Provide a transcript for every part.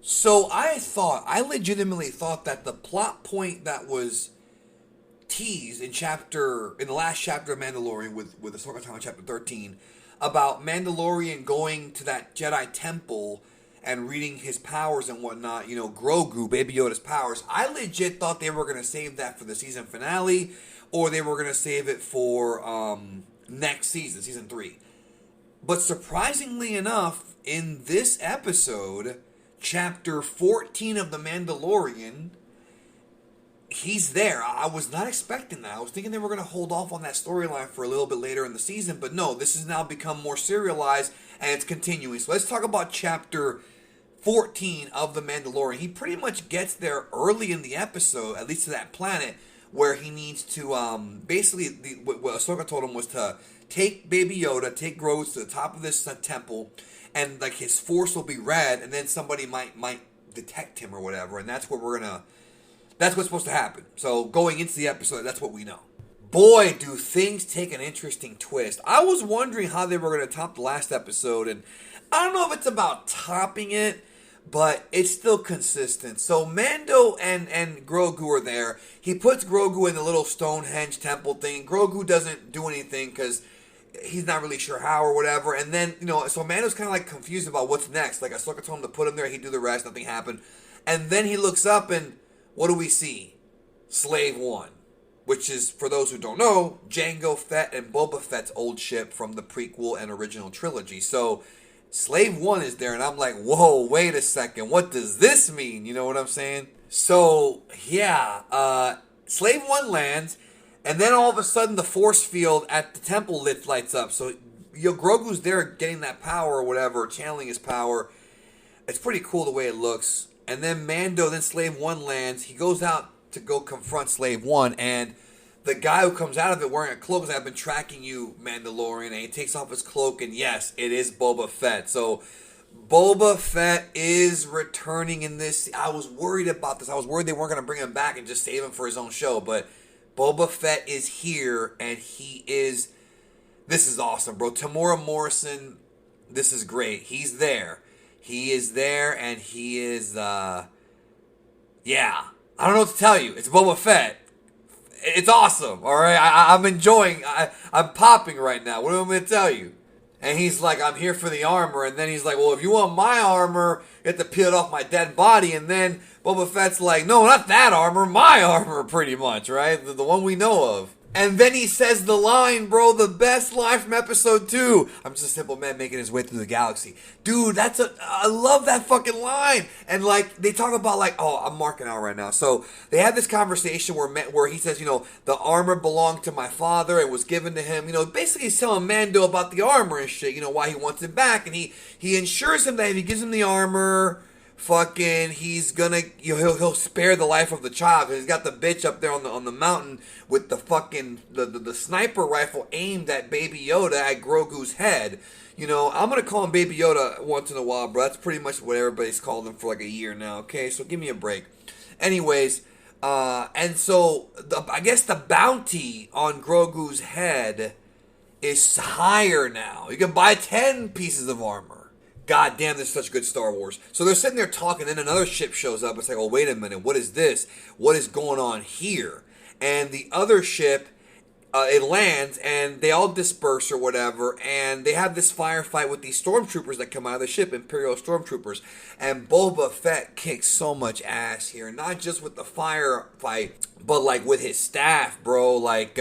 So I legitimately thought that the plot point that was teased in the last chapter of Mandalorian with Ahsoka Tano chapter 13 about Mandalorian going to that Jedi temple and reading his powers and whatnot, Grogu, Baby Yoda's powers. I legit thought they were going to save that for the season finale, or they were going to save it for next season, season 3. But surprisingly enough, in this episode, chapter 14 of The Mandalorian, he's there. I was not expecting that. I was thinking they were going to hold off on that storyline for a little bit later in the season, but no, this has now become more serialized and it's continuing. So let's talk about chapter 14 of The Mandalorian. He pretty much gets there early in the episode, at least to that planet, where he needs to, basically, what Ahsoka told him was to take Baby Yoda, take Grogu to the top of this temple, and like his force will be red, and then somebody might detect him or whatever, and that's what's supposed to happen. So going into the episode, that's what we know. Boy, do things take an interesting twist. I was wondering how they were going to top the last episode, and I don't know if it's about topping it, but it's still consistent. So Mando and Grogu are there. He puts Grogu in the little Stonehenge temple thing. Grogu doesn't do anything because he's not really sure how or whatever. And then, so Mando's kind of like confused about what's next. Like Ahsoka told him to put him there. He'd do the rest. Nothing happened. And then he looks up and what do we see? Slave One. Which is, for those who don't know, Jango Fett and Boba Fett's old ship from the prequel and original trilogy. So Slave One is there, and I'm like, whoa, wait a second. What does this mean? You know what I'm saying? So, yeah, Slave One lands, and then all of a sudden the force field at the temple lights up. So, Grogu's there getting that power or whatever, channeling his power. It's pretty cool the way it looks. And then then Slave One lands. He goes out to go confront Slave One, and the guy who comes out of it wearing a cloak says, I've been tracking you, Mandalorian, and he takes off his cloak, and yes, it is Boba Fett. So Boba Fett is returning in this. I was worried about this. I was worried they weren't going to bring him back and just save him for his own show, but Boba Fett is here, and this is awesome, bro. Tamora Morrison, this is great. He's there. He is there, and he is, yeah. I don't know what to tell you. It's Boba Fett. It's awesome, all right? I'm enjoying. I'm popping right now. What am I going to tell you? And he's like, I'm here for the armor. And then he's like, well, if you want my armor, you have to peel it off my dead body. And then Boba Fett's like, no, not that armor. My armor, pretty much, right? The one we know of. And then he says the line, bro, the best line from episode 2. I'm just a simple man making his way through the galaxy. Dude, I love that fucking line. And like, they talk about like, oh, I'm marking out right now. So they have this conversation where he says, the armor belonged to my father. It was given to him. Basically he's telling Mando about the armor and shit, why he wants it back. And he ensures him that if he gives him the armor, fucking, he's gonna, he'll spare the life of the child. He's got the bitch up there on the mountain with the fucking the sniper rifle aimed at Baby Yoda at Grogu's head. I'm gonna call him Baby Yoda once in a while, bro. That's pretty much what everybody's called him for like a year now. Okay, so give me a break. Anyways, and so I guess the bounty on Grogu's head is higher now. You can buy 10 pieces of armor. God damn, this is such good Star Wars. So they're sitting there talking, then another ship shows up. It's like, oh, wait a minute, what is this? What is going on here? And the other ship, it lands, and they all disperse or whatever, and they have this firefight with these stormtroopers that come out of the ship, Imperial stormtroopers. And Boba Fett kicks so much ass here, not just with the firefight, but like with his staff, bro. Like,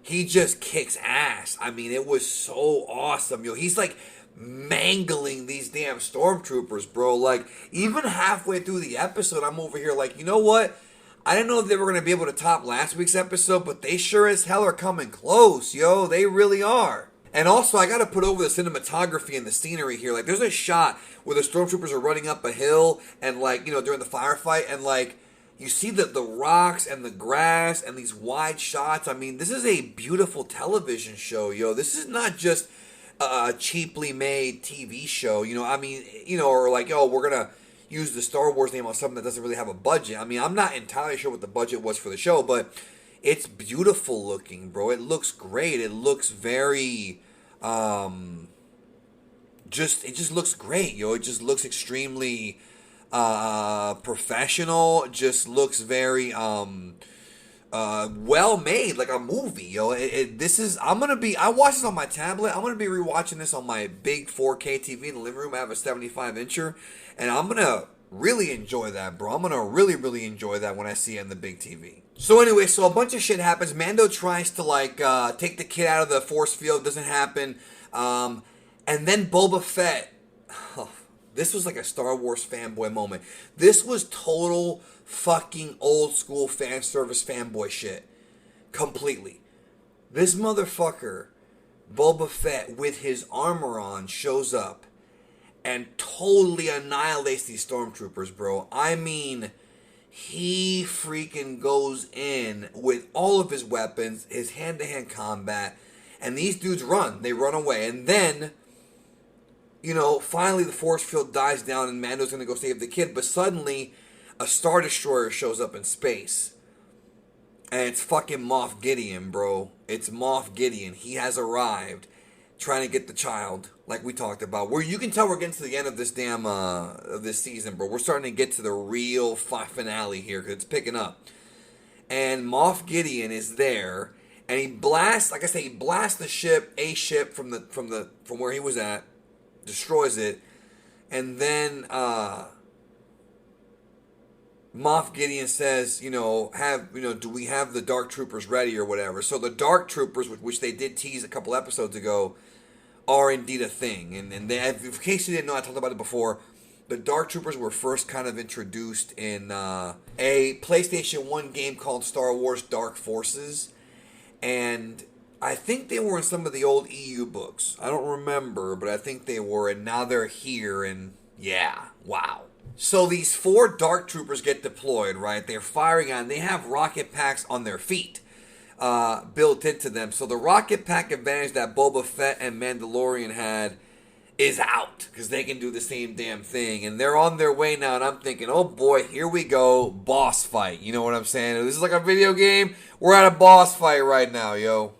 he just kicks ass. I mean, it was so awesome. He's like mangling these damn stormtroopers, bro. Like, even halfway through the episode, I'm over here like, you know what? I didn't know if they were going to be able to top last week's episode, but they sure as hell are coming close, yo. They really are. And also, I got to put over the cinematography and the scenery here. Like, there's a shot where the stormtroopers are running up a hill and, like, during the firefight, and, like, you see the rocks and the grass and these wide shots. I mean, this is a beautiful television show, yo. This is not just a cheaply made TV show, I mean, or like, oh, we're going to use the Star Wars name on something that doesn't really have a budget. I mean, I'm not entirely sure what the budget was for the show, but it's beautiful looking, bro. It looks great. It looks very, it just looks great, yo. It just looks extremely professional. Just looks very well made, like a movie, yo. This is, I watched this on my tablet. I'm gonna be rewatching this on my big 4K TV in the living room. I have a 75-incher, and I'm gonna really enjoy that, bro. I'm gonna really enjoy that when I see it on the big TV. So anyway, so a bunch of shit happens. Mando tries to like take the kid out of the force field. Doesn't happen. And then Boba Fett. This was like a Star Wars fanboy moment. This was total fucking old school fan service fanboy shit. Completely. This motherfucker, Boba Fett, with his armor on, shows up and totally annihilates these stormtroopers, bro. I mean, he freaking goes in with all of his weapons, his hand-to-hand combat, and these dudes run. They run away. And then, you know, finally the force field dies down and Mando's going to go save the kid. But suddenly, a Star Destroyer shows up in space. And it's fucking Moff Gideon, bro. It's Moff Gideon. He has arrived, trying to get the child, like we talked about. Where you can tell we're getting to the end of this damn, of this season, bro. We're starting to get to the real finale here, because it's picking up. And Moff Gideon is there, and he blasts, like I say, he blasts the ship, a ship from where he was at, destroys it, and then Moff Gideon says, you know, do we have the Dark Troopers ready or whatever? So the Dark Troopers, which they did tease a couple episodes ago, are indeed a thing. And they, in case you didn't know, I talked about it before. The Dark Troopers were first kind of introduced in a PlayStation 1 game called Star Wars Dark Forces. And I think they were in some of the old EU books. I don't remember, but I think they were. And now they're here. And yeah, wow. So these 4 Dark Troopers get deployed, right? They're firing on. They have rocket packs on their feet built into them. So the rocket pack advantage that Boba Fett and Mandalorian had is out, because they can do the same damn thing. And they're on their way now, and I'm thinking, oh boy, here we go, boss fight. You know what I'm saying? This is like a video game. We're at a boss fight right now, yo.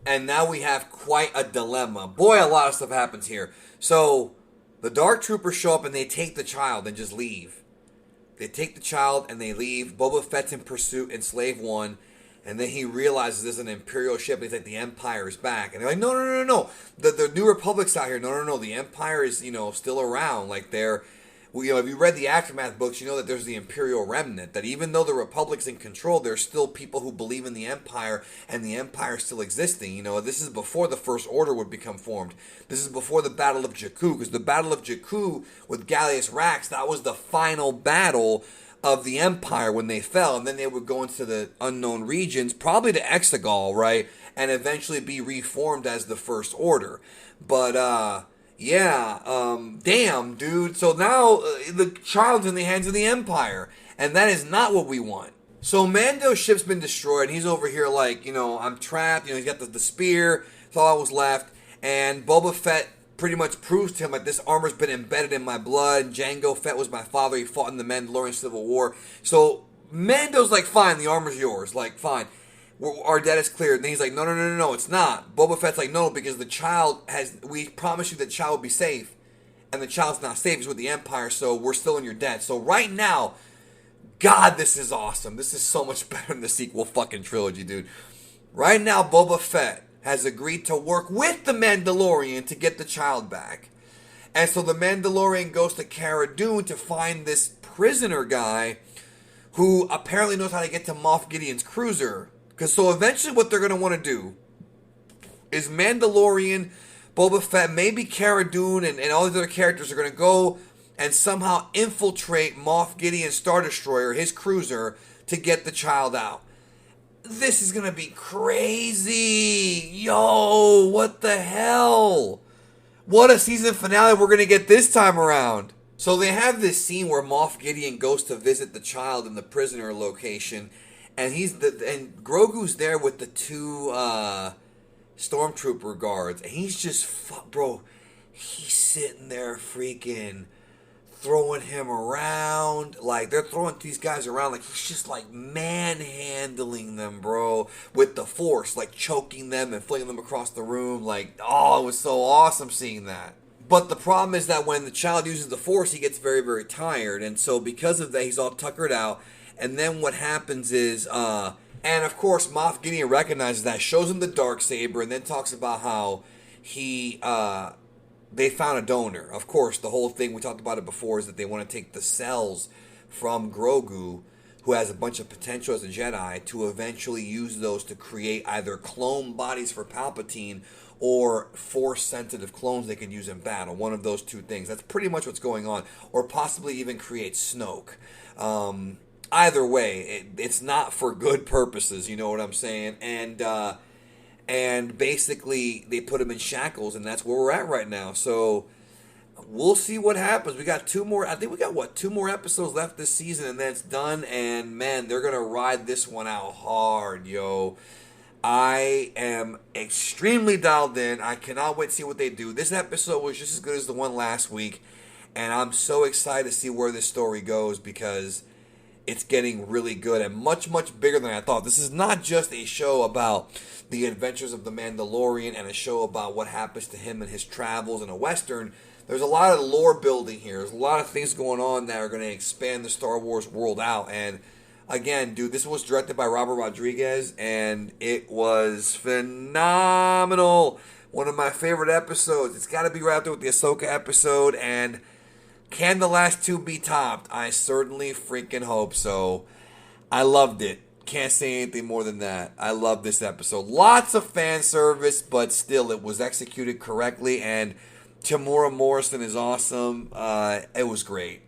And now we have quite a dilemma. Boy, a lot of stuff happens here. So the Dark Troopers show up and they take the child and just leave. They take the child and they leave. Boba Fett's in pursuit in Slave One. And then he realizes there's an Imperial ship. And he's like, the Empire's back. And they're like, no. The New Republic's out here. No. The Empire is, you know, still around. Like, they're, well, you know, if you read the Aftermath books, you know that there's the Imperial remnant. That even though the Republic's in control, there's still people who believe in the Empire. And the Empire still existing. You know, this is before the First Order would become formed. This is before the Battle of Jakku. Because the Battle of Jakku with Gallius Rax, that was the final battle of the Empire when they fell, and then they would go into the unknown regions, probably to Exegol, right, and eventually be reformed as the First Order. But damn, dude. So now the child's in the hands of the Empire, and that is not what we want. So Mando's ship's been destroyed, and he's over here like, you know, I'm trapped. You know, he's got the spear. That's all that was left, and Boba Fett pretty much proves to him like this armor's been embedded in my blood. Jango Fett was my father. He fought in the Mandalorian Civil War. So Mando's like, fine, the armor's yours. Like, fine, our debt is cleared. And then he's like, no, it's not. Boba Fett's like, no, because the child we promised you that the child would be safe. And the child's not safe. He's with the Empire, so we're still in your debt. So right now, God, this is awesome. This is so much better than the sequel fucking trilogy, dude. Right now, Boba Fett has agreed to work with the Mandalorian to get the child back. And so the Mandalorian goes to Cara Dune to find this prisoner guy who apparently knows how to get to Moff Gideon's cruiser. Because so eventually what they're going to want to do is Mandalorian, Boba Fett, maybe Cara Dune, and all these other characters are going to go and somehow infiltrate Moff Gideon's Star Destroyer, his cruiser, to get the child out. This is going to be crazy. Yo, what the hell? What a season finale we're going to get this time around. So they have this scene where Moff Gideon goes to visit the child in the prisoner location. And and Grogu's there with the 2 stormtrooper guards. And he's just, bro, he's sitting there freaking throwing him around. Like, they're throwing these guys around like he's just like manhandling them, bro, with the Force, like choking them and flinging them across the room. Like, oh, it was so awesome seeing that. But the problem is that when the child uses the Force, he gets very, very tired. And so because of that, he's all tuckered out. And then what happens is, and of course, Moff Gideon recognizes that, shows him the Darksaber, and then talks about how they found a donor. Of course, the whole thing, we talked about it before, is that they want to take the cells from Grogu, who has a bunch of potential as a Jedi, to eventually use those to create either clone bodies for Palpatine or Force-sensitive clones they can use in battle. One of those two things. That's pretty much what's going on. Or possibly even create Snoke. Either way, it's not for good purposes, you know what I'm saying? And basically, they put him in shackles, and that's where we're at right now. So we'll see what happens. We got two more. I think we got, two more episodes left this season, and then it's done. And, man, they're going to ride this one out hard, yo. I am extremely dialed in. I cannot wait to see what they do. This episode was just as good as the one last week, and I'm so excited to see where this story goes because it's getting really good and much, much bigger than I thought. This is not just a show about the adventures of the Mandalorian and a show about what happens to him and his travels in a Western. There's a lot of lore building here. There's a lot of things going on that are going to expand the Star Wars world out. And again, dude, this was directed by Robert Rodriguez, and it was phenomenal. One of my favorite episodes. It's got to be right up there with the Ahsoka episode, and can the last two be topped? I certainly freaking hope so. I loved it. Can't say anything more than that. I love this episode. Lots of fan service, but still, it was executed correctly, and Tamora Morrison is awesome. It was great.